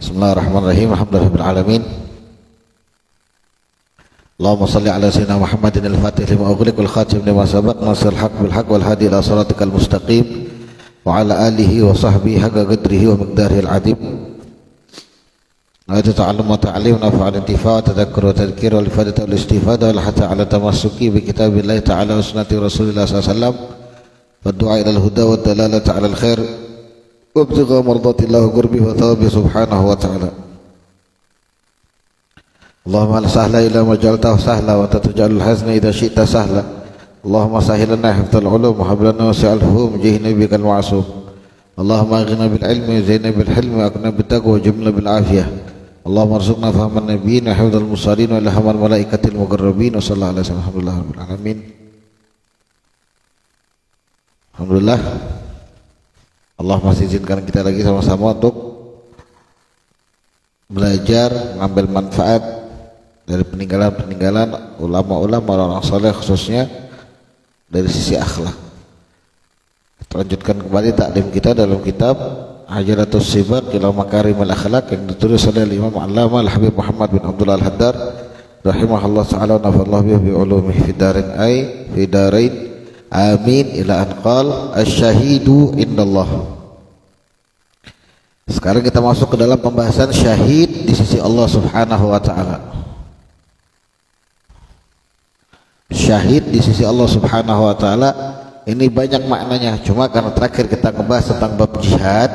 Bismillahirrahmanirrahim. Alhamdulillahirabbil alamin. Allahumma shalli ala sayyidina Muhammadin al-fatih lima ughliqa wal khatim lima sabaq nasrul haqq bil haqq wal hadi ila siratikal mustaqim wa ala alihi wa sahbihi haqqa qadrihi wa miqdarihi al-'azim. Wa ta'allum wa ta'lim wa nafa'al intifa' wa tadhakkur wa tadhkir wa ifadatu wal istifada wa hatta ala tamassuki bi kitabillahi ta'ala wa sunnati rasulillah sallallahu alaihi wasallam wa du'a ila al-huda wa dalalata 'ala al-khair وابتغاء مرضات الله وقربه وثوابه سبحانه وتعالى. اللهم لا سهل إلا ما جعلته سهلا وأنت تجعل الحزن إذا شئت سهلا. اللهم سهل لنا حفظ العلوم وهب لنا وسع الفهوم جهنا بك المعصوم. اللهم أغننا بالعلم وزينا بالحلم وأكرمنا بالتقوى وجملنا بالعافية. اللهم ارزقنا فهم النبيين وحفظ المرسلين وإلهام الملائكة المقربين وصلى الله عليه وسلم. الحمد لله رب العالمين. Alhamdulillah, Allah masih izinkan kita lagi sama-sama untuk belajar mengambil manfaat dari peninggalan-peninggalan ulama-ulama orang saleh, khususnya dari sisi akhlak. Kita lanjutkan kembali taklim kita dalam kitab Hajaratus Sibaq ila Makarimil Akhlaq yang ditulis oleh Imam Al-Allamah Al-Habib Muhammad bin Abdullah Al-Haddad rahimahullah ta'ala, nafa'allahu bihi bi ulumihi fid darain amin ila an qala asy-syahidu indallah. Sekarang kita masuk ke dalam pembahasan syahid di sisi Allah Subhanahu wa taala. Syahid di sisi Allah Subhanahu wa taala ini banyak maknanya. Cuma karena terakhir kita ngebahas tentang bab jihad.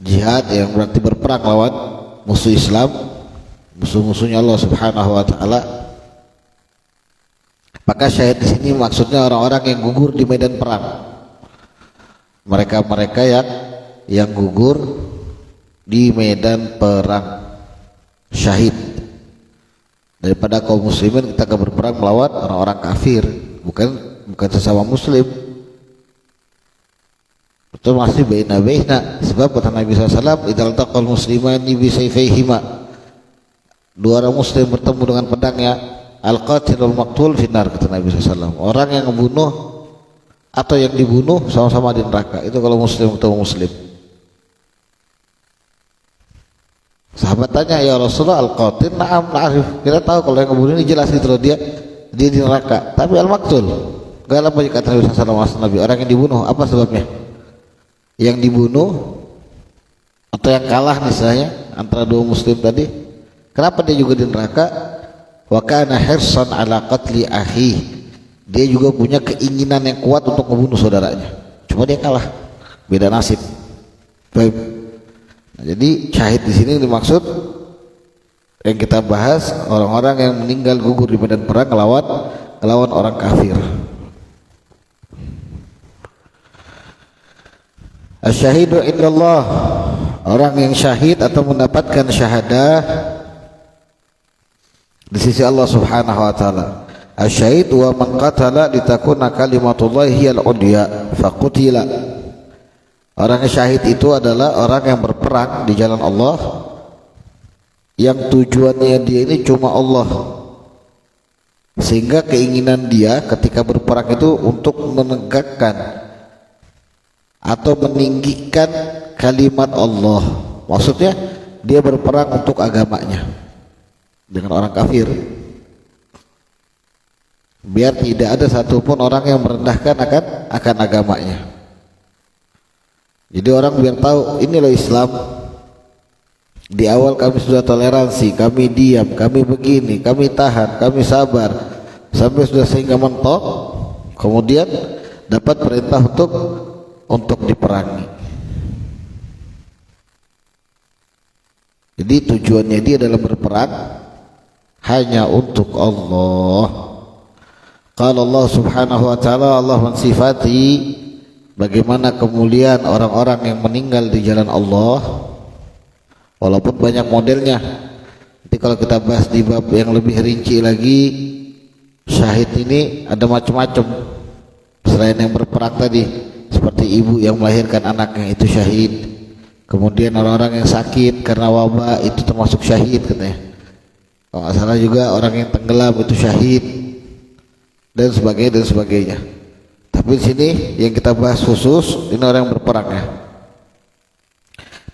Jihad yang berarti berperang lawan musuh Islam, musuh-musuhnya Allah Subhanahu wa taala. Maka syahid di sini maksudnya orang-orang yang gugur di medan perang. Mereka-mereka yang gugur di medan perang, syahid. Daripada kaum muslimin kita akan berperang melawan orang-orang kafir, bukan sesama muslim. Itu masih baina. Sebab kata Nabi SAW, idzal taqal muslimani bi sayfayhima. Dua orang muslim bertemu dengan pedangnya, al-qatilul maqtul finnar, kata Nabi SAW. Orang yang membunuh atau yang dibunuh sama-sama di neraka. Itu kalau muslim ketemu muslim. Sahabat tanya, ya Rasulullah, al-qatil na'am na'rif, kita tahu kalau yang membunuh ini jelas gitu loh, dia di neraka. Tapi al-maqtul gak apa kata Nabi SAW. Orang yang dibunuh apa sebabnya? Yang dibunuh atau yang kalah misalnya antara dua muslim tadi, kenapa dia juga di neraka? Wa kana hirsan ala qatli akhi, dia juga punya keinginan yang kuat untuk membunuh saudaranya, cuma dia kalah, beda nasib. Baik. Nah, jadi syahid di sini dimaksud yang kita bahas orang-orang yang meninggal gugur di medan perang melawan orang kafir. Asy-syahidu indallah, orang yang syahid atau mendapatkan syahadah di sisi Allah Subhanahu wa taala. Asy-syahid wa man qatala litakuna kalimatullahi hiyal ulya faqutila. Orang yang syahid itu adalah orang yang berperang di jalan Allah, yang tujuannya dia ini cuma Allah, sehingga keinginan dia ketika berperang itu untuk menegakkan atau meninggikan kalimat Allah. Maksudnya dia berperang untuk agamanya dengan orang kafir, biar tidak ada satupun orang yang merendahkan akan agamanya. Jadi orang biar tahu ini loh Islam. Di awal kami sudah toleransi, kami diam, kami begini, kami tahan, kami sabar, sampai sudah sehingga mentok, kemudian dapat perintah untuk diperangi. Jadi tujuannya dia dalam berperang hanya untuk Allah. Qala Allah Subhanahu wa taala, Allah mensifati bagaimana kemuliaan orang-orang yang meninggal di jalan Allah, walaupun banyak modelnya. Nanti kalau kita bahas di bab yang lebih rinci lagi, syahid ini ada macam-macam. Selain yang berperang tadi, seperti ibu yang melahirkan anaknya itu syahid. Kemudian orang-orang yang sakit karena wabah itu termasuk syahid katanya. Kalau nggak salah juga orang yang tenggelam itu syahid, dan sebagainya. Tapi di sini yang kita bahas khusus ini orang yang berperang ya.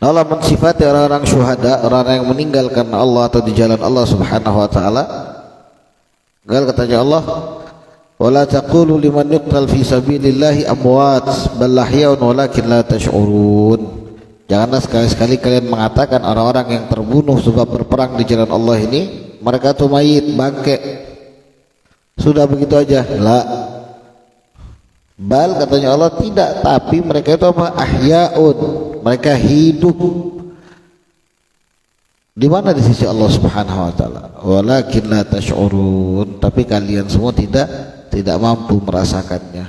Nah, Allah mensifati orang-orang syuhada, orang-orang yang meninggal karena Allah atau di jalan Allah Subhanahu wa taala. Katanya Allah, "Wala taqulu liman yuqtal fi sabilillahi amwat, bal ahya'un walakin la tash'urun." Janganlah sekali-sekali kalian mengatakan orang-orang yang terbunuh sebab berperang di jalan Allah ini mereka itu mayit, bangke. Sudah begitu aja. La. Bal katanya Allah tidak, tapi mereka itu apa? Ahya'un, mereka hidup. Di mana? Di sisi Allah Subhanahu wa taala. Walakin la tash'urun, tapi kalian semua tidak mampu merasakannya.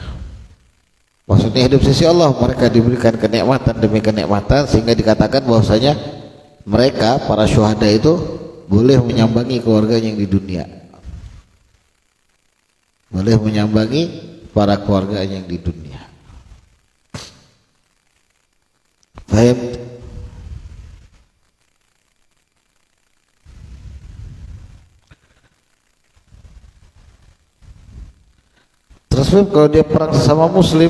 Maksudnya hidup sisi Allah, mereka diberikan kenikmatan demi kenikmatan sehingga dikatakan bahwasanya mereka para syuhada itu boleh menyambangi keluarganya yang di dunia. Boleh menyambangi para keluarga yang di dunia. Paham? Terus kalau dia perang sesama muslim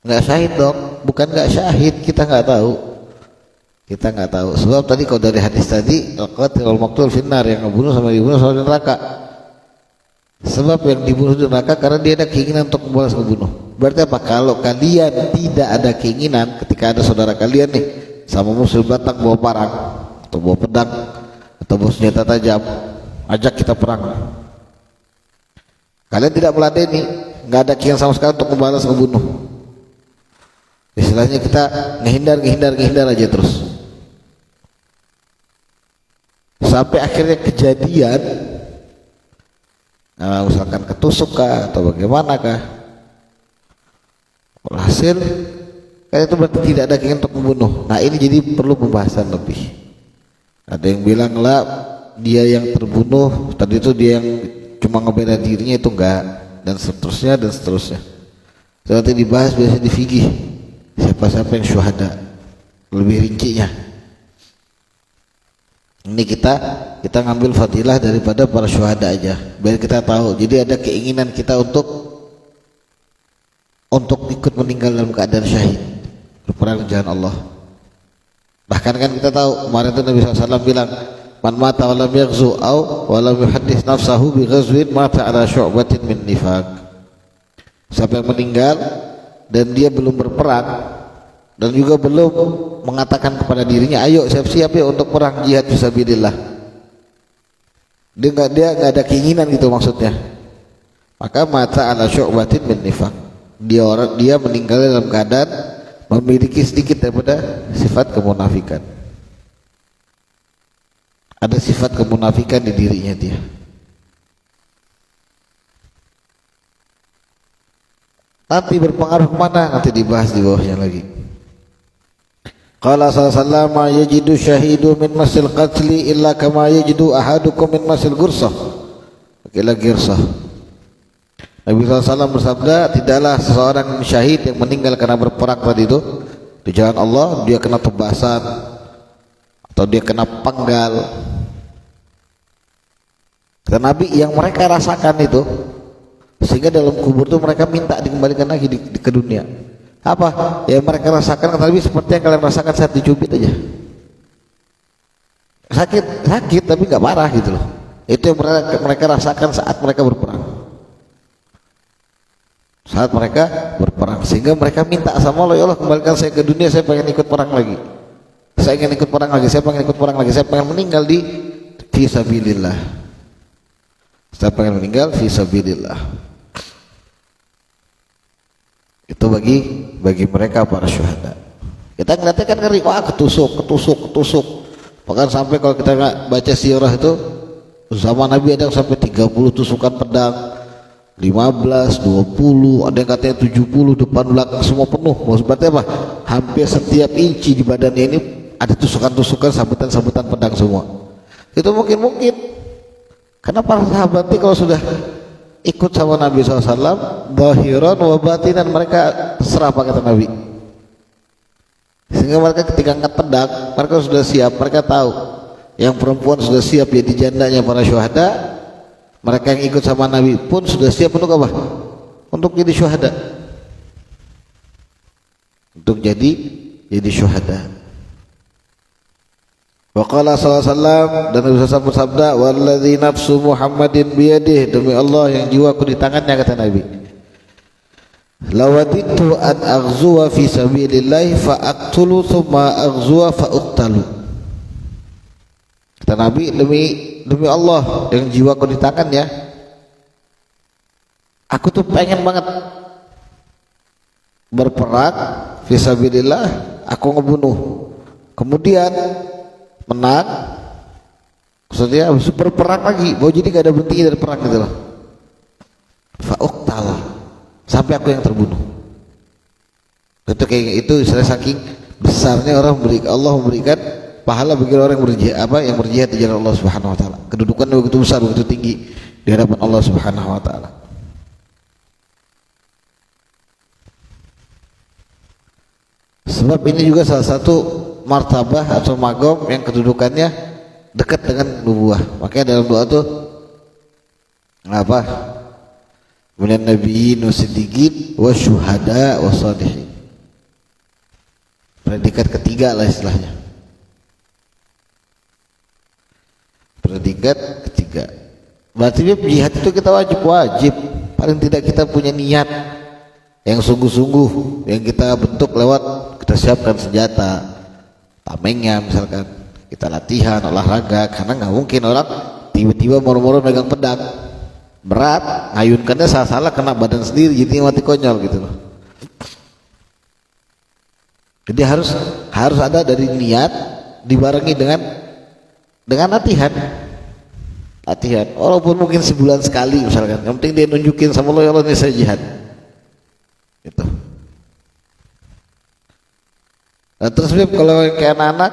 nggak syahid dong? Bukan nggak syahid, kita nggak tahu. Sebab tadi kalau dari hadis tadi al-qatil al-maqtul finnar, yang membunuh sama dibunuh sama di neraka. Sebab yang dibunuh di neraka karena dia ada keinginan untuk membalas membunuh. Berarti apa? Kalau kalian tidak ada keinginan, ketika ada saudara kalian nih sama muslim datang bawa parang atau bawa pedang atau bawa senjata tajam, ajak kita perang. Kalian tidak meladeni, nggak ada keinginan sama sekali untuk membalas membunuh. Istilahnya kita ngehindar aja terus. Sampai akhirnya kejadian, misalkan ketusuk kah atau bagaimanakah, hasil kan itu berarti tidak ada keinginan untuk membunuh. Nah ini jadi perlu pembahasan lebih. Ada yang bilang lah dia yang terbunuh tadi itu dia yang cuma ngebela dirinya, itu enggak, dan seterusnya. Nanti dibahas biasanya di fikih siapa-siapa yang syuhada lebih rincinya. Ini kita ngambil fadilah daripada para syuhada aja biar kita tahu. Jadi ada keinginan kita untuk ikut meninggal dalam keadaan syahid berperang di jalan Allah. Bahkan kan kita tahu kemarin itu Nabi SAW bilang, man mata walam yaghzu aw walam yuhaddits nafsahu bi ghazwin mata ala syu'batin min nifaq. Siapa yang meninggal dan dia belum berperang dan juga belum mengatakan kepada dirinya ayo siap-siap ya untuk perang jihad fisabilillah, dia nggak ada keinginan gitu maksudnya, maka mata ala syu'batin min nifaq, dia meninggal dalam keadaan memiliki sedikit daripada sifat kemunafikan. Ada sifat kemunafikan di dirinya dia. Nanti berpengaruh kemana? Nanti dibahas di bawahnya lagi. Qala sallallahu alaihi yajidu syahidu min masil qatli illa kama yajidu ahadukum min masil gursah. Kila girsah. Nabi SAW bersabda, tidaklah seseorang syahid yang meninggal karena berperang tadi itu di jalan Allah, dia kena tebasan atau dia kena penggal. Kata Nabi, yang mereka rasakan itu sehingga dalam kubur itu mereka minta dikembalikan lagi ke dunia. Apa? Ya mereka rasakan, kata Nabi, seperti yang kalian rasakan saat dicubit aja. Sakit tapi nggak parah gitu loh. Itu yang mereka rasakan saat mereka berperang. Saat mereka berperang, sehingga mereka minta sama Allah, ya Allah kembalikan saya ke dunia, saya pengen ikut perang lagi. Saya ingin ikut perang lagi, saya pengen ikut perang lagi, saya pengen meninggal di fisabilillah. Saya pengen meninggal fisabilillah. Itu bagi mereka para syuhada. Kita ngeliatnya kan ngeri, wah ketusuk. Bahkan sampai kalau kita baca sirah itu zaman Nabi ada yang sampai 30 tusukan pedang, 15, 20, ada yang katanya 70, depan belakang semua penuh. Maksudnya apa? Hampir setiap inci di badannya ini ada tusukan-tusukan, sabetan-sabetan pedang semua. Itu mungkin karena para sahabat ini kalau sudah ikut sama Nabi SAW, zahiran wa batinan, mereka terserah apa kata Nabi. Sehingga mereka ketika angkat pedang, mereka sudah siap, mereka tahu yang perempuan sudah siap jadi jandanya para syuhada, mereka yang ikut sama Nabi pun sudah siap untuk apa? Untuk jadi syuhada. Untuk jadi syuhada. Wa qala sallallahu alaihi wasallam, dan Nabi SAW bersabda, "Wallazi nafsu Muhammadin biyadihi," demi Allah yang jiwaku di tangannya, kata Nabi, "Lawaditu an aghzuwa fi sabilillah fa aqtulu thumma aghzuwa fa uqtalu." Kata Nabi, demi Allah yang jiwaku di tangannya, aku tuh pengen banget berperang fi sabilillah, aku ngebunuh, kemudian menang, maksudnya habis berperang lagi, mau jadi gak ada berhenti dari perang gitu loh. Fa'uqtal, sampai aku yang terbunuh. Itu kayak itu, istilah saking besarnya Allah memberikan pahala bagi orang yang berjihad di jalan Allah Subhanahu wa taala. Kedudukannya begitu besar, begitu tinggi di hadapan Allah Subhanahu wa taala. Sebab ini juga salah satu martabah atau magom yang kedudukannya dekat dengan nubuah. Makanya dalam doa tuh apa? Minan nabiyyin wasiddiqin wasyuhada wassalihin. Predikat ketiga lah istilahnya. Predikat ketiga. Berarti jihad itu kita wajib. Paling tidak kita punya niat yang sungguh-sungguh, yang kita bentuk lewat kita siapkan senjata, tamengnya misalkan, kita latihan olahraga, karena nggak mungkin orang tiba-tiba moro-moro megang pedang, berat, ngayunkannya salah-salah kena badan sendiri, jadi mati konyol gitu loh. Jadi harus ada dari niat dibarengi dengan latihan, walaupun mungkin sebulan sekali misalkan, yang penting dia nunjukin sama Allah, ya Allah ini saya jihad gitu. Nah, terus kalau kayak anak-anak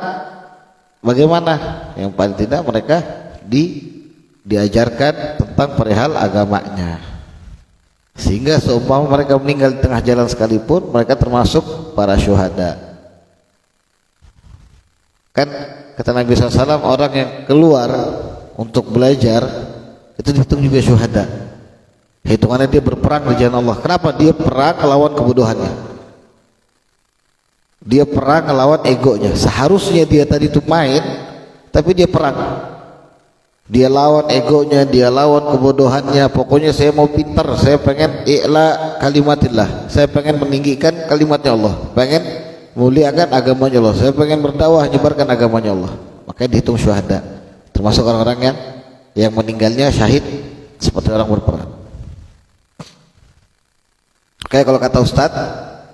bagaimana? Yang paling tidak mereka diajarkan tentang perihal agamanya, sehingga seumpama mereka meninggal di tengah jalan sekalipun mereka termasuk para syuhada. Kan kata Nabi SAW, orang yang keluar untuk belajar itu dihitung juga syuhada. Hitungannya dia berperang di jalan Allah. Kenapa? Dia perang melawan kebodohannya, dia perang melawan egonya. Seharusnya dia tadi itu main, tapi dia perang, dia lawan egonya, dia lawan kebodohannya. Pokoknya saya mau pintar, saya pengen i'la kalimatillah, saya pengen meninggikan kalimatnya Allah, pengen muliakan agamanya Allah, saya pengen berdakwah nyebarkan agamanya Allah. Makanya dihitung syuhada, termasuk orang-orang yang meninggalnya syahid seperti orang berperang. Kayak kalau kata Ustadz,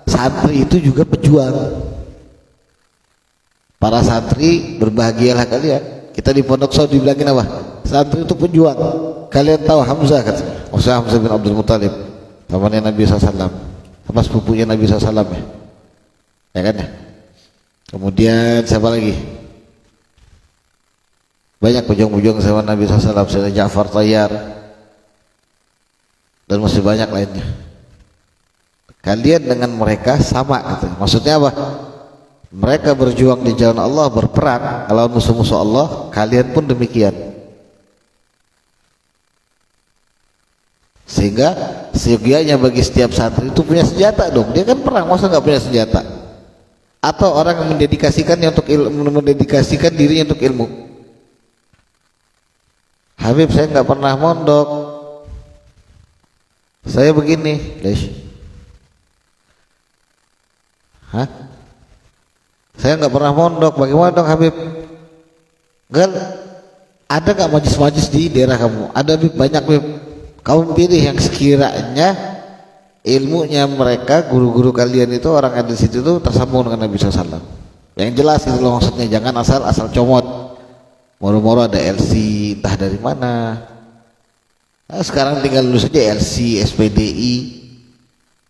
santri itu juga pejuang. Para santri berbahagialah kalian. Kita di Pondok Saudi dibilangin apa? Santri itu pejuang. Kalian tahu Hamzah katanya, Hamzah bin Abdul Muttalib, pamannya Nabi SAW, apa sepupunya Nabi SAW ya kan ya. Kemudian siapa lagi? Banyak pejuang-pejuang sama Nabi SAW, Sayyidina Ja'far Tayyar, dan masih banyak lainnya. Kalian dengan mereka sama katanya. Maksudnya apa? Mereka berjuang di jalan Allah, berperang melawan musuh-musuh Allah, kalian pun demikian. Sehingga seyogianya bagi setiap santri itu punya senjata dong. Dia kan perang, masa nggak punya senjata? Atau orang yang mendedikasikannya untuk mendedikasikan dirinya untuk ilmu. Habib, saya nggak pernah mondok, saya begini, hah? Saya nggak pernah mondok, bagaimana dong Habib? Gal, ada nggak majlis-majlis di daerah kamu? Ada Habib, banyak Habib. Kamu pilih yang sekiranya ilmunya mereka, guru-guru kalian itu, orang ada di situ tuh tersambung dengan Nabi SAW. Yang jelas itu loh maksudnya, jangan asal comot. Moro-moro ada LC, entah dari mana. Nah, sekarang tinggal lulus saja LC, SPDI.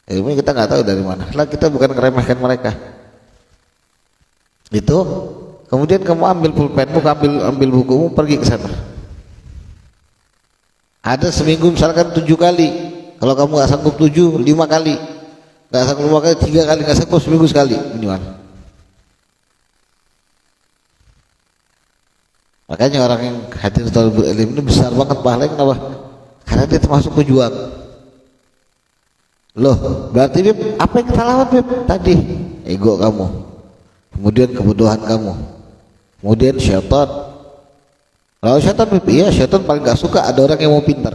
Ilmu kita nggak tahu dari mana. Lah kita bukan ngeremehkan mereka. Itu kemudian kamu ambil pulpenmu, ambil bukumu, pergi ke sana. Ada seminggu misalkan 7 kali. Kalau kamu nggak sanggup 7, 5 kali. Nggak sanggup 5 kali, 3 kali, nggak sanggup seminggu sekali minimal. Makanya orang yang hadir talabul ilm ini besar banget pahalanya. Kenapa? karena dia termasuk pejuang. Loh, berarti Beb, apa yang kita lawan Beb? Tadi ego kamu, kemudian kebodohan kamu, kemudian syaitan. Lawan syaitan Beb, iya syaitan paling gak suka ada orang yang mau pintar.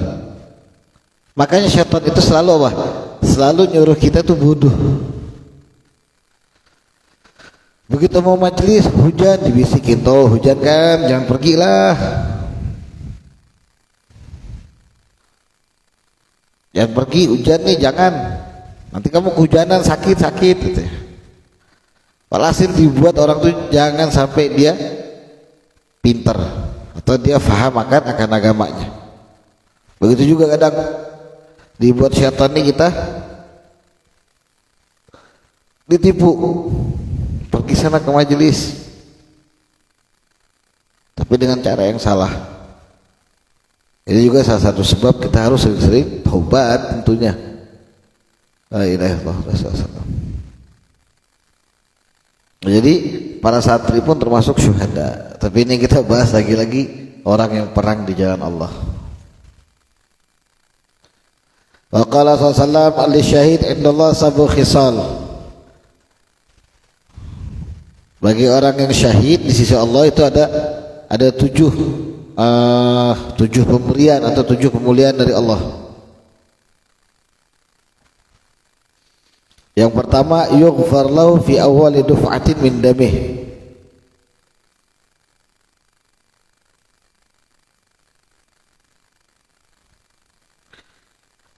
Makanya syaitan itu selalu apa? Selalu nyuruh kita tuh bodoh. Begitu mau majelis hujan dibisikin, tuh hujan kan, jangan pergilah. Jangan pergi, hujan nih, jangan. Nanti kamu kehujanan sakit gitu ya. Walhasil dibuat orang tuh jangan sampai dia pinter atau dia faham akan agamanya. Begitu juga kadang dibuat syaitan nih kita ditipu. Pergi sana ke majelis tapi dengan cara yang salah. Ini juga salah satu sebab kita harus sering-sering taubat tentunya. La ilaha illallah. Jadi para santri pun termasuk syuhada. Tapi ini kita bahas lagi-lagi orang yang perang di jalan Allah. Wa qala sallallahu alaihi syahid indallah sabu khisal. Bagi orang yang syahid di sisi Allah itu ada tujuh pemberian atau 7 pemulihan dari Allah. Yang pertama, yughfar lahu fi awwali duf'atin min damih.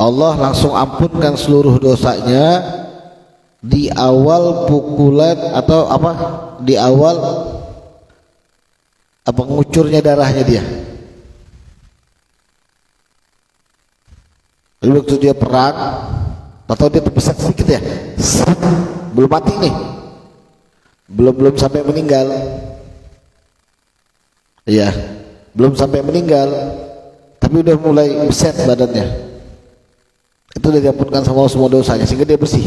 Allah langsung ampunkan seluruh dosanya di awal pukulan atau apa? Di awal apa ngucurnya darahnya dia. Jadi waktu dia perang atau dia terpesak sedikit ya, belum mati nih, belum sampai meninggal, iya, belum sampai meninggal, tapi udah mulai beset badannya, itu udah diampunkan sama semua dosanya sehingga dia bersih.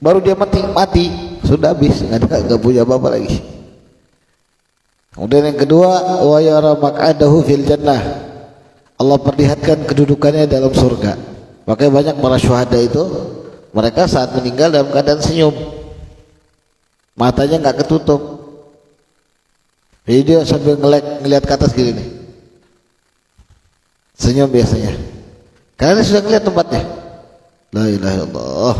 Baru dia mati sudah habis, nggak punya apa-apa lagi. Kemudian yang kedua, wa yara maq'adahu fil jannah. Allah perlihatkan kedudukannya dalam surga. Makanya banyak para syuhada itu mereka saat meninggal dalam keadaan senyum, matanya nggak ketutup. Jadi dia sambil ngeliat ke atas gini nih, senyum biasanya karena dia sudah ngeliat tempatnya. La ilaha illallah.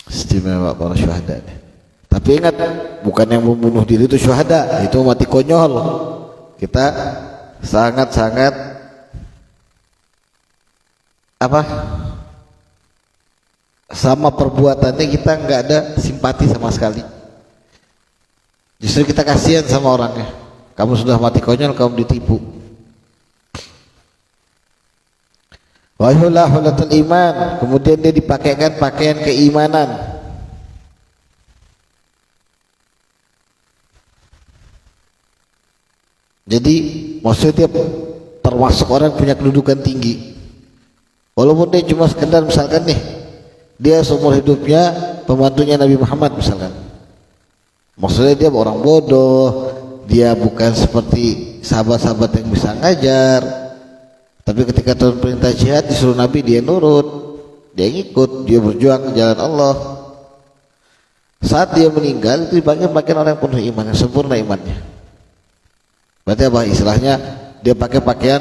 Istimewa para syuhada nih. Tapi ingat, bukan yang membunuh diri itu syuhada, itu mati konyol. Kita sangat-sangat apa? Sama perbuatannya kita nggak ada simpati sama sekali. Justru kita kasihan sama orangnya. Kamu sudah mati konyol, kamu ditipu. Wa hulatul iman, kemudian dia dipakaikan pakaian keimanan. Jadi maksudnya dia termasuk orang punya kedudukan tinggi. Walaupun dia cuma sekedar misalkan nih, dia seumur hidupnya pembantunya Nabi Muhammad misalkan. Maksudnya dia orang bodoh, dia bukan seperti sahabat-sahabat yang bisa ngajar. Tapi ketika turun perintah jihad disuruh Nabi, dia nurut, dia ngikut, dia berjuang ke jalan Allah. Saat dia meninggal itu dipakai orang yang penuh iman, yang sempurna imannya. Berarti apa istilahnya? Dia pakai pakaian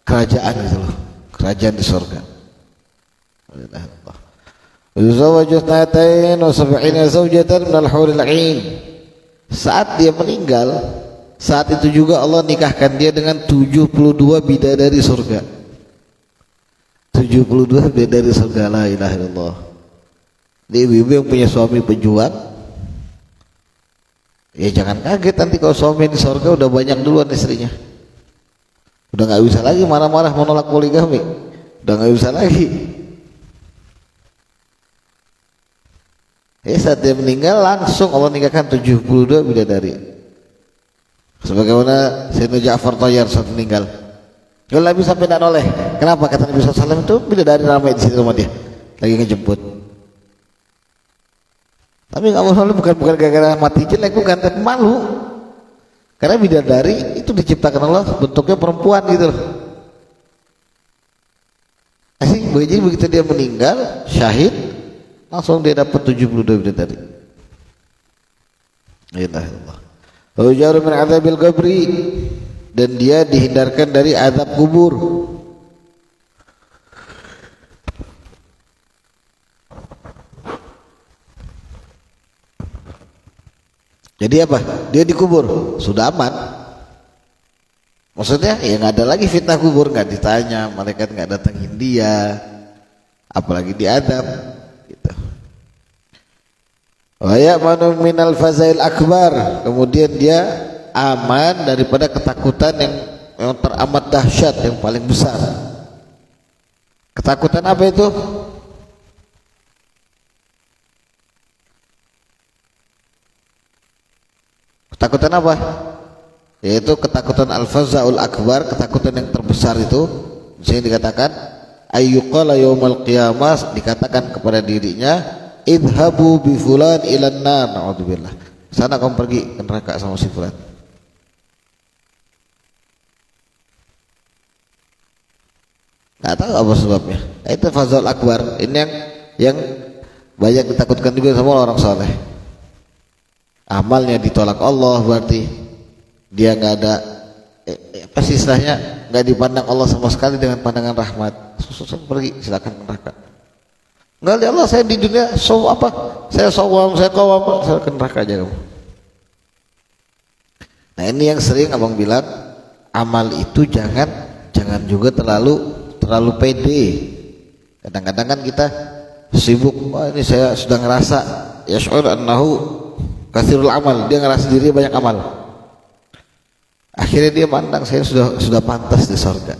kerajaan gitu loh, kerajaan di surga. Saat dia meninggal, saat itu juga Allah nikahkan dia dengan 72 bidadari surga. 72 bidadari surga, la ilaha illallah. Dia ibu-ibu yang punya suami pejuang, ya jangan kaget nanti kalau suami di surga udah banyak duluan istrinya. Udah nggak bisa lagi marah-marah menolak poligami, udah nggak bisa lagi. Saat dia meninggal langsung Allah nikahkan 72 bidadari. Sebagaimana Sayyidina Ja'far Thayyar saat meninggal, kalau Nabi sampai tidak noleh. Kenapa? Kata Nabi SAW itu bidadari ramai di situ rumah dia, lagi ngejemput. Tapi nggak mau noleh bukan gara-gara mati jelek, bukan, tapi malu. Karena bidadari itu diciptakan Allah bentuknya perempuan gitu loh. Jadi begitu dia meninggal syahid, langsung dia dapat 72 bidadari. La ilaha illallah. Wa yujaru min adzabil qabri, dan dia dihindarkan dari azab kubur. Jadi apa? Dia dikubur sudah aman. Maksudnya ya nggak ada lagi fitnah kubur, nggak ditanya, malaikat nggak datangin dia, apalagi diadab. Gitu. Wa ya'manu minal fazail akbar, kemudian dia aman daripada ketakutan yang teramat dahsyat, yang paling besar. Ketakutan apa itu? Ketakutan apa? Yaitu ketakutan al-fazaul akbar, ketakutan yang terbesar itu. Misalnya dikatakan ayyuqala yaumal qiyamah, dikatakan kepada dirinya idhabu bi fulan ilan nar, naudzubillah, sana kamu pergi ke neraka sama si fulan. Nggak tahu apa sebabnya. Itu fazaul akbar. Ini yang banyak ditakutkan juga sama orang saleh. Amalnya ditolak Allah, berarti dia nggak ada apa sih istilahnya, nggak dipandang Allah sama sekali dengan pandangan rahmat. Susah pergi, silakan ke neraka. Nggak lihat Allah, saya di dunia saya sawam, saya kawam, saya ke neraka aja kamu. Nah ini yang sering abang bilang, amal itu jangan juga terlalu pede. Kadang-kadang kan kita sibuk, ini saya sudah ngerasa yash'ur annahu katsirul amal, dia ngerasa diri banyak amal. Akhirnya dia pandang saya sudah pantas di surga,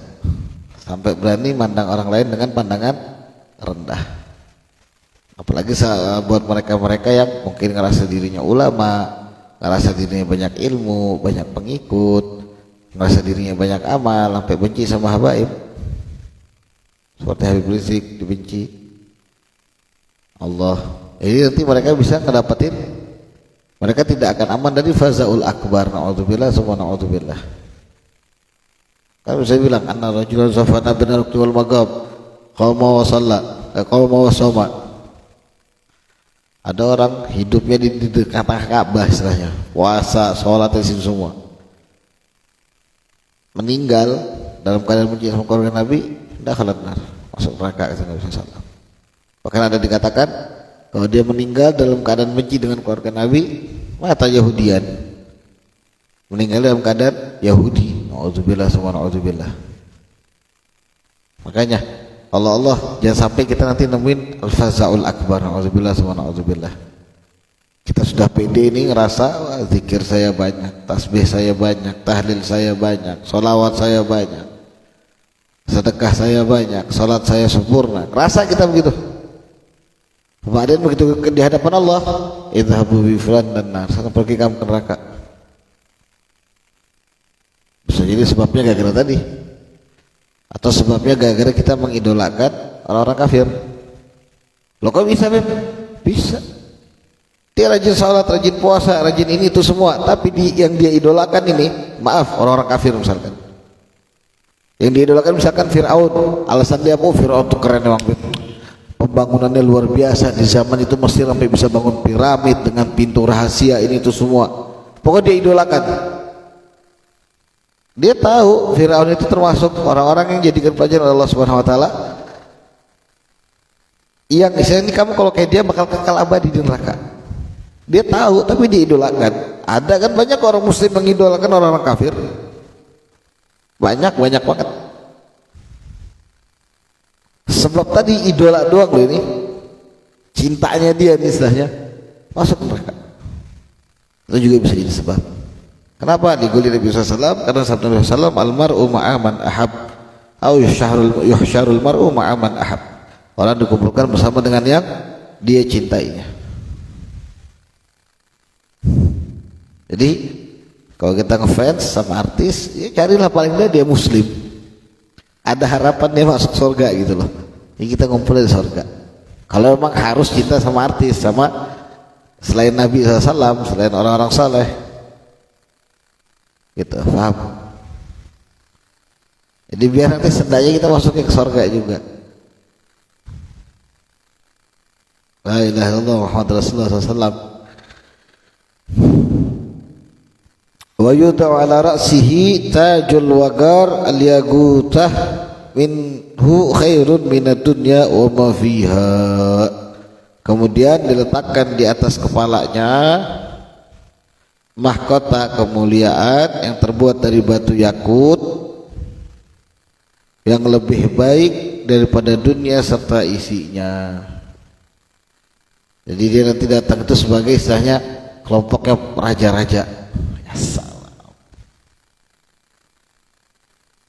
sampai berani mandang orang lain dengan pandangan rendah. Apalagi buat mereka-mereka yang mungkin ngerasa dirinya ulama, ngerasa dirinya banyak ilmu, banyak pengikut, ngerasa dirinya banyak amal, sampai benci sama habaib. Seperti Habib Rizik dibenci Allah. Jadi nanti mereka bisa ngedapatin, mereka tidak akan aman dari fazaul akbar, na'udzubillah, semua na'udzubillah. Kan saya bilang anna rajulan zafana bin al-waqti wal magab qama wa shalla qama wa shoma. Ada orang hidupnya di dekat Ka'bah istilahnya, puasa, sholat, itu semua. Meninggal dalam keadaan benci sama keluarga Nabi, dakhalan nar, masuk neraka, kata Nabi sallallahu alaihi wasallam. Bahkan ada dikatakan kalau dia meninggal dalam keadaan benci dengan keluarga Nabi, mata Yahudian, meninggal dalam keadaan Yahudi, na'udzubillah semua na'udzubillah. Makanya Allah jangan sampai kita nanti nemuin al-fazaul akbar, na'udzubillah semua na'udzubillah. Kita sudah pede ini ngerasa, wah, zikir saya banyak, tasbih saya banyak, tahlil saya banyak, sholawat saya banyak, sedekah saya banyak, salat saya sempurna. Rasa kita begitu. Kemudian begitu di hadapan Allah, idhabu bi fulan dan nar, sana pergi kamu ke neraka. Bisa jadi sebabnya gara-gara tadi, atau sebabnya gara-gara kita mengidolakan orang-orang kafir. Loh kok bisa, Beb? Bisa. Dia rajin salat, rajin puasa, rajin ini itu semua, tapi yang dia idolakan ini, maaf, orang-orang kafir misalkan. Yang diidolakan misalkan Fir'aun, alasan dia mau Fir'aun tuh keren emang, Beb. Pembangunannya luar biasa, di zaman itu Mesir sampai bisa bangun piramid dengan pintu rahasia ini itu semua. Pokoknya dia idolakan. Dia tahu Firaun itu termasuk orang-orang yang jadikan pelajaran oleh Allah Subhanahu wa taala. Yang misalnya ini kamu kalau kayak dia bakal kekal abadi di neraka. Dia tahu tapi dia idolakan. Ada kan banyak orang muslim mengidolakan orang-orang kafir. Banyak banget. Sebab tadi idola doang loh ini, cintanya dia nih istilahnya, masuk neraka. Itu juga bisa jadi sebab. Kenapa diguli Nabi SAW? Karena sabda Nabi SAW, al-mar'u ma'aman ahab, au yuhsyarul mar'u ma'aman ahab. Orang dikumpulkan bersama dengan yang dia cintainya. Jadi kalau kita ngefans sama artis, ya carilah paling tidak dia muslim, ada harapan dia masuk surga gitu loh. Jadi kita ngumpul di surga. Kalau memang harus cinta sama artis, sama selain Nabi SAW, selain orang-orang saleh, gitu, paham? Jadi biar nanti sendanya kita masuknya ke surga juga. La ilaha illallah Muhammad Rasulullah SAW. Wa yudau ala ra'sihi tajul wagar al-yagutah minhu khairun minad dunya wa ma fiha. Kemudian diletakkan di atas kepalanya mahkota kemuliaan yang terbuat dari batu yakut yang lebih baik daripada dunia serta isinya. Jadi dia nanti datang itu sebagai istilahnya kelompoknya raja-raja. Ya salam.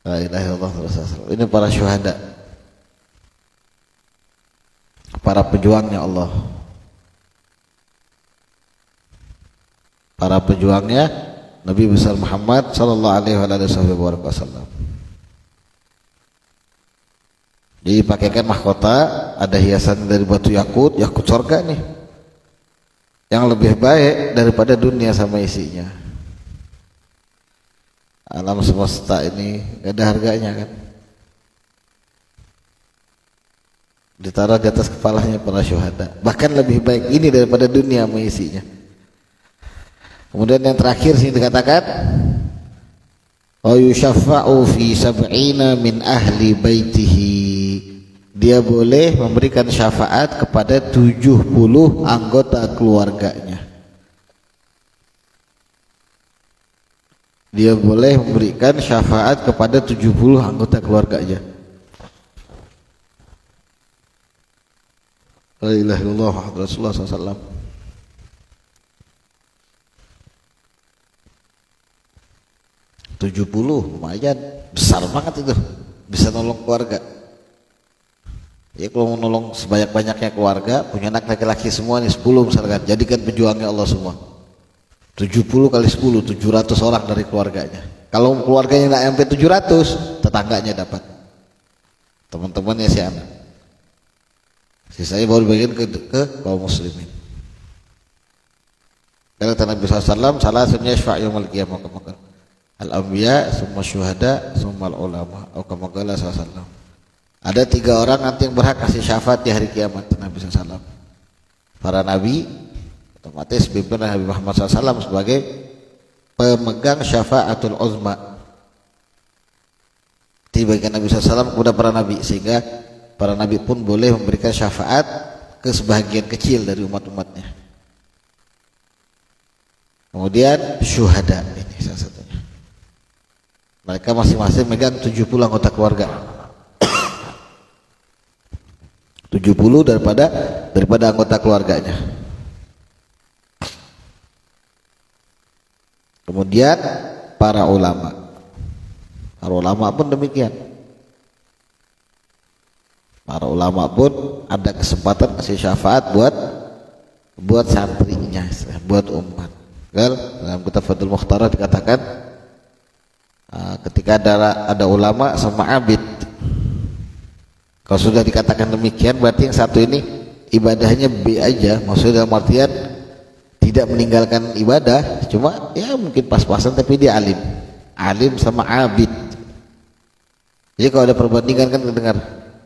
La ilaha illallah. Ini para syuhada, para pejuangnya Allah, para pejuangnya Nabi besar Muhammad sallallahu alaihi wasallam. Jadi pakaikan mahkota, ada hiasan dari batu yakut, yakut surga nih, yang lebih baik daripada dunia sama isinya. Alam semesta ini gak ada harganya kan, ditaruh di atas kepalanya para syuhada, bahkan lebih baik ini daripada dunia sama isinya. Kemudian yang terakhir sini dikatakan wa yushaffa'u fi sab'ina min ahli baitihi, dia boleh memberikan syafaat kepada 70 anggota keluarganya. Dia boleh memberikan syafaat kepada 70 anggota keluarganya. La ilaha illallah Rasulullah SAW. Tujuh puluh, lumayan besar banget itu, bisa nolong keluarga. Ya kalau mau nolong sebanyak-banyaknya keluarga, punya anak laki-laki semua nih 10 misalkan, jadikan pejuangnya Allah semua. 70 kali 10, 700 orang dari keluarganya. Kalau keluarganya nggak sampai 700, tetangganya dapat, teman-temannya si anak. Sisanya baru bagian ke kaum muslimin. Kata Nabi SAW, salah satunya syafa' yaumul qiyamah, al-anbiya, summa syuhada, summa al-ulama, atau kama qala sallallahu. Ada 3 orang nanti yang berhak kasih syafaat di hari kiamat, Nabi SAW. Para nabi, otomatis pimpinan Nabi Muhammad SAW sebagai pemegang syafaatul uzma. Dibagikan Nabi SAW kepada para nabi, sehingga para nabi pun boleh memberikan syafaat ke sebahagian kecil dari umat-umatnya. Kemudian syuhada, ini salah satunya. Mereka masing-masing megang 70 anggota keluarga. 70 daripada anggota keluarganya. Kemudian para ulama. Para ulama pun demikian. Para ulama pun ada kesempatan kasih syafaat buat santrinya, buat umat. Dalam kitab Fathul Mukhtarah dikatakan ketika ada ulama sama abid, kalau sudah dikatakan demikian berarti yang satu ini ibadahnya B aja, maksudnya dalam artian tidak meninggalkan ibadah, cuma ya mungkin pas-pasan tapi dia alim sama abid. Jadi kalau ada perbandingan kan dengar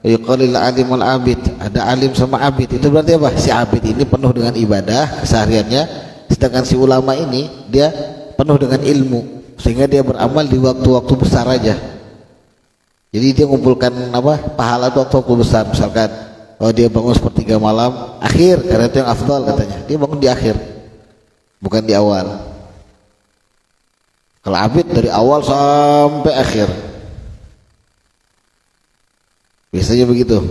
yuqalil alim wal abid, ada alim sama abid, itu berarti apa? Si abid ini penuh dengan ibadah kesehariannya, sedangkan si ulama ini dia penuh dengan ilmu, sehingga dia beramal di waktu-waktu besar aja. Jadi dia mengumpulkan pahala itu waktu besar. Misalkan dia bangun sepertiga malam akhir, karena itu yang afdal katanya, dia bangun di akhir bukan di awal. Kalau abid dari awal sampai akhir, biasanya begitu.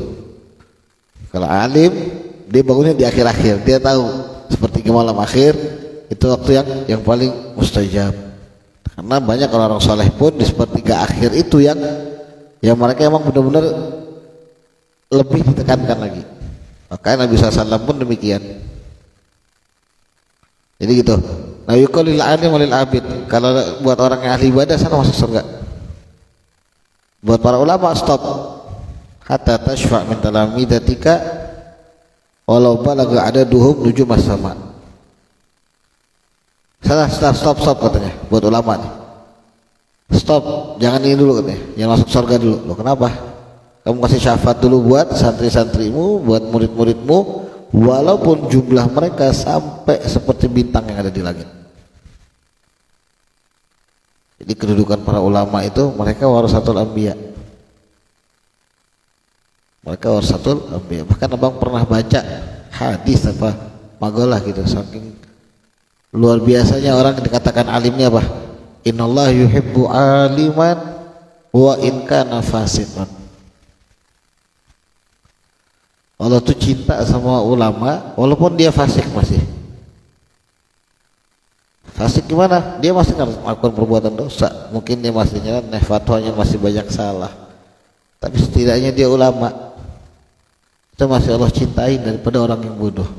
Kalau alim dia bangunnya di akhir-akhir, dia tahu sepertiga malam akhir itu waktu yang paling mustajab. Karena banyak orang-orang soleh pun di sepertiga akhir itu yang mereka emang benar-benar lebih ditekankan lagi. Makanya Nabi SAW pun demikian. Jadi gitu. Nah yuqalil alim walil abid, kalau buat orang yang ahli ibadah sana masuk surga. Buat para ulama stop. Hatta tashfa' min talamidatika walau balagha adaduhum nujumas sama. Salah stop katanya buat ulama nih. Stop, jangan ini dulu katanya, jangan masuk surga dulu. Loh kenapa? Kamu kasih syafaat dulu buat santri-santrimu, buat murid-muridmu, walaupun jumlah mereka sampai seperti bintang yang ada di langit. Jadi kedudukan para ulama itu, mereka warasatul anbiya. Mereka warasatul anbiya. Bahkan abang pernah baca hadis apa magalah gitu, saking luar biasanya orang dikatakan alimnya apa? Innallaha yuhibbu aliman wa in kana fasiqan. Allah tuh cinta sama ulama walaupun dia fasik masih. Fasik gimana? Dia masih melakukan perbuatan dosa. Mungkin dia masih nyeleneh, fatwanya masih banyak salah. Tapi setidaknya dia ulama. Itu masih Allah cintai daripada orang yang bodoh.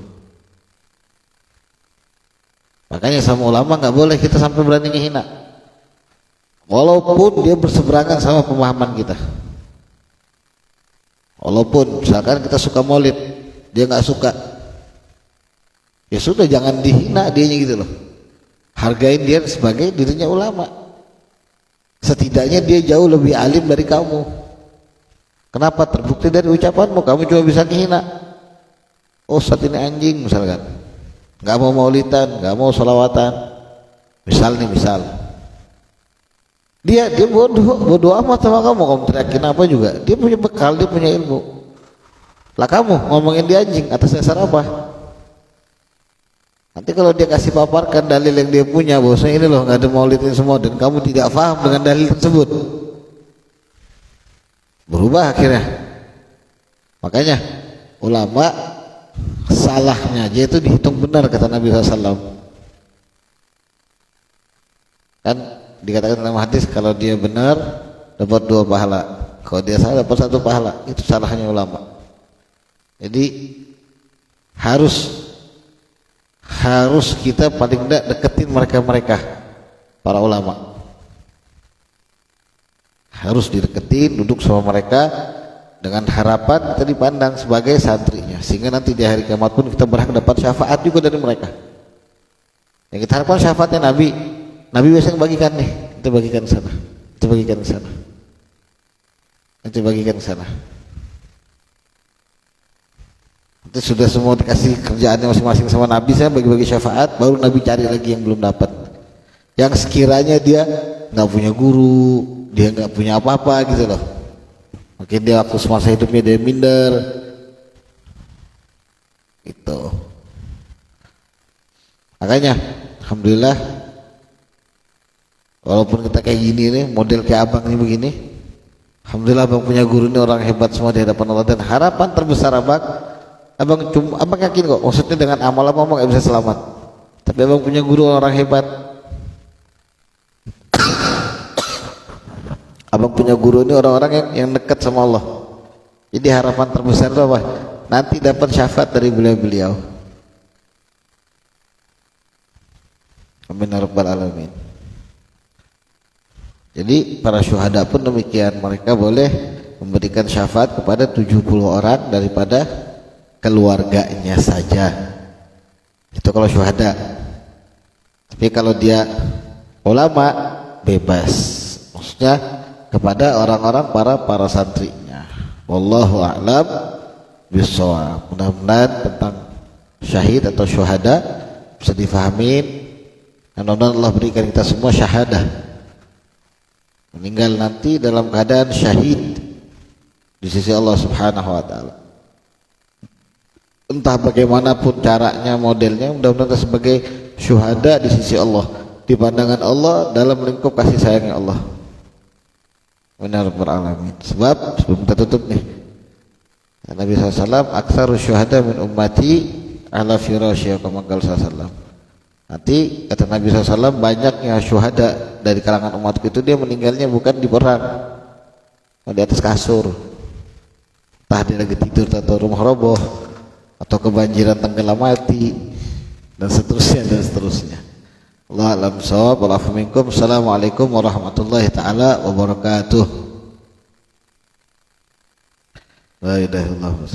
Makanya sama ulama nggak boleh kita sampai berani ngehina. Walaupun dia berseberangan sama pemahaman kita. Walaupun misalkan kita suka maulid, dia nggak suka, ya sudah jangan dihina dianya gitu loh. Hargain dia sebagai dirinya ulama. Setidaknya dia jauh lebih alim dari kamu. Kenapa? Terbukti dari ucapanmu. Kamu cuma bisa menghina. Oh saat ini anjing misalkan, nggak mau maulidan, nggak mau sholawatan. Misal dia bodoh amat sama kamu teriakin apa juga. Dia punya bekal, dia punya ilmu. Lah kamu ngomongin dia anjing atas dasar apa? Nanti kalau dia kasih paparkan dalil yang dia punya, bahwasanya ini loh nggak ada maulid ini semua, dan kamu tidak paham dengan dalil tersebut, berubah akhirnya. Makanya ulama salahnya aja itu dihitung benar kata Nabi SAW. Kan dikatakan dalam hadis kalau dia benar dapat 2 pahala, kalau dia salah dapat 1 pahala. Itu salahnya ulama. Jadi harus kita paling tidak deketin mereka para ulama. Harus dideketin, duduk sama mereka dengan harapan kita dipandang sebagai santrinya, sehingga nanti di hari kiamat pun kita berhak dapat syafaat juga dari mereka. Yang kita harapkan syafaatnya Nabi biasanya bagikan nih, kita bagikan ke sana, kita bagikan ke sana, kita bagikan ke sana. Itu sudah semua dikasih kerjaannya masing-masing sama Nabi, saya bagi-bagi syafaat, baru Nabi cari lagi yang belum dapat. Yang sekiranya dia nggak punya guru, dia nggak punya apa-apa gitu loh. Mungkin dia waktu semasa hidupnya dia minder. Itu. Makanya, alhamdulillah, walaupun kita kayak gini nih, model kayak abang ini begini, alhamdulillah abang punya guru ini orang hebat semua di hadapan Allah, dan harapan terbesar abang yakin kok, maksudnya dengan amal abang nggak bisa selamat, tapi abang punya guru orang hebat. Abang punya guru ini orang-orang yang dekat sama Allah. Jadi harapan terbesar itu apa? Nanti dapat syafaat dari beliau-beliau. Amin ya rabbal alamin. Jadi para syuhada pun demikian, mereka boleh memberikan syafaat kepada 70 orang daripada keluarganya saja. Itu kalau syuhada. Tapi kalau dia ulama bebas, maksudnya kepada orang-orang para santrinya. Wallahu a'lam bishawab. Mudah-mudahan tentang syahid atau syuhada bisa difahamin, dan mudah-mudahan Allah berikan kita semua syahadah, meninggal nanti dalam keadaan syahid di sisi Allah Subhanahu wa taala. Entah bagaimanapun caranya, modelnya, mudah-mudahan kita sebagai syuhada di sisi Allah, di pandangan Allah, dalam lingkup kasih sayangnya Allah. Benar beralamin. Sebab sebelum kita tutup nih, Nabi SAW, aktsarus syuhada min ummati ala firasyi kama qala sallallahu. Nanti kata Nabi SAW, banyaknya syuhada dari kalangan umatku itu dia meninggalnya bukan di perang, di atas kasur, entah dia lagi tidur atau rumah roboh atau kebanjiran tenggelam mati, dan seterusnya. Allah alam shawab. Assalamualaikum warahmatullahi taala wabarakatuh. La ilaha illallah.